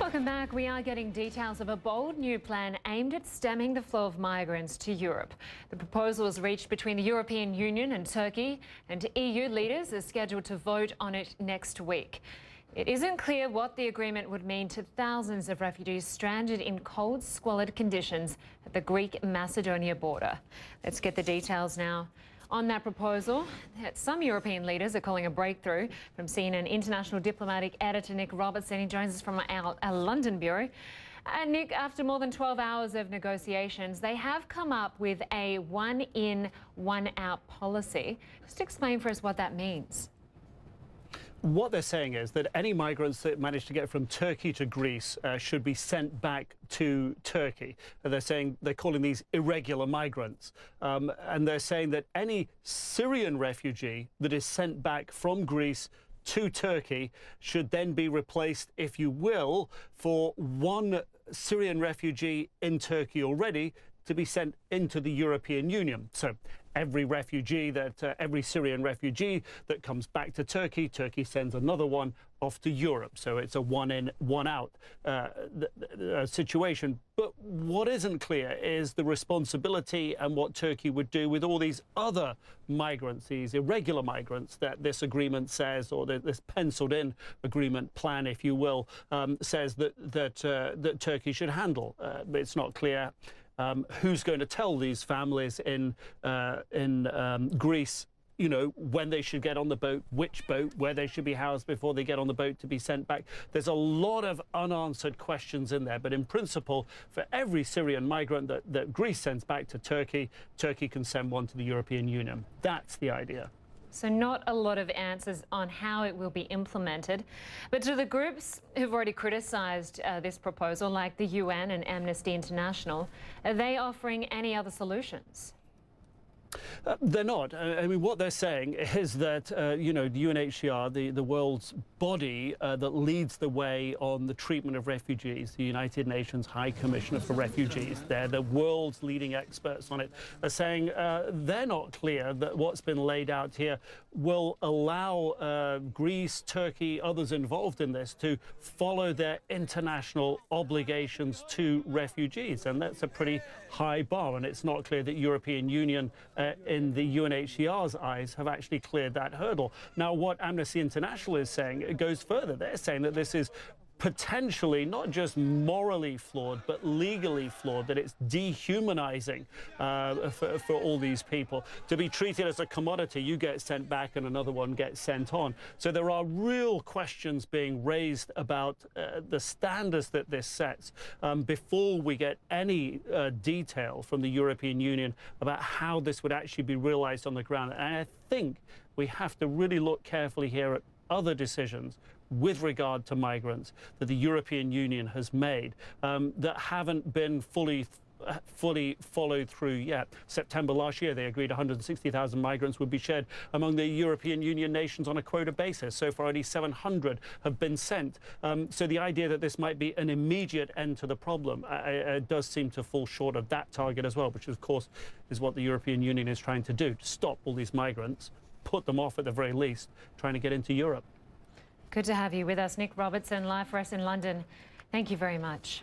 Welcome back. We are getting details of a bold new plan aimed at stemming the flow of migrants to Europe. The proposal was reached between the European Union and Turkey, and EU leaders are scheduled to vote on it next week. It isn't clear what the agreement would mean to thousands of refugees stranded in cold, squalid conditions at the Greek-Macedonia border. Let's get the details now. On that proposal, some European leaders are calling a breakthrough. From CNN international diplomatic editor Nic Robertson, he joins us from our London bureau. Nick, after more than 12 hours of negotiations, they have come up with a one-in, one-out policy. Just explain for us what that means. What they're saying is that any migrants that manage to get from Turkey to Greece should be sent back to Turkey. They're calling these irregular migrants. And they're saying that any Syrian refugee that is sent back from Greece to Turkey should then be replaced, if you will, for one Syrian refugee in Turkey already to be sent into the European Union. So every Syrian refugee that comes back to Turkey, Turkey sends another one off to Europe. So it's a one in, one out situation. But what isn't clear is the responsibility and what Turkey would do with all these other migrants, these irregular migrants that this agreement says, or this penciled in agreement plan, if you will, says that Turkey should handle. It's not clear who's going to tell these families in Greece, you know, when they should get on the boat, which boat, where they should be housed before they get on the boat to be sent back. There's a lot of unanswered questions in there. But in principle, for every Syrian migrant that Greece sends back to Turkey, Turkey can send one to the European Union. That's the idea. So not a lot of answers on how it will be implemented. But to the groups who've already criticised this proposal, like the UN and Amnesty International, are they offering any other solutions? They're not. I mean, what they're saying is that, you know, the UNHCR, the world's body that leads the way on the treatment of refugees, the United Nations High Commissioner for Refugees, they're the world's leading experts on it, are saying they're not clear that what's been laid out here will allow Greece, Turkey, others involved in this to follow their international obligations to refugees. And that's a pretty high bar. And it's not clear that European Union in the UNHCR's eyes have actually cleared that hurdle. Now, what Amnesty International is saying, it goes further. They're saying that this is potentially not just morally flawed, but legally flawed, that it's dehumanizing for all these people. To be treated as a commodity, you get sent back and another one gets sent on. So there are real questions being raised about the standards that this sets before we get any detail from the European Union about how this would actually be realized on the ground. And I think we have to really look carefully here at other decisions with regard to migrants that the European Union has made that haven't been fully followed through yet. September last year, they agreed 160,000 migrants would be shared among the European Union nations on a quota basis. So far, only 700 have been sent. So the idea that this might be an immediate end to the problem does seem to fall short of that target as well, which, of course, is what the European Union is trying to do, to stop all these migrants, put them off at the very least, trying to get into Europe. Good to have you with us, Nic Robertson, live for us in London. Thank you very much.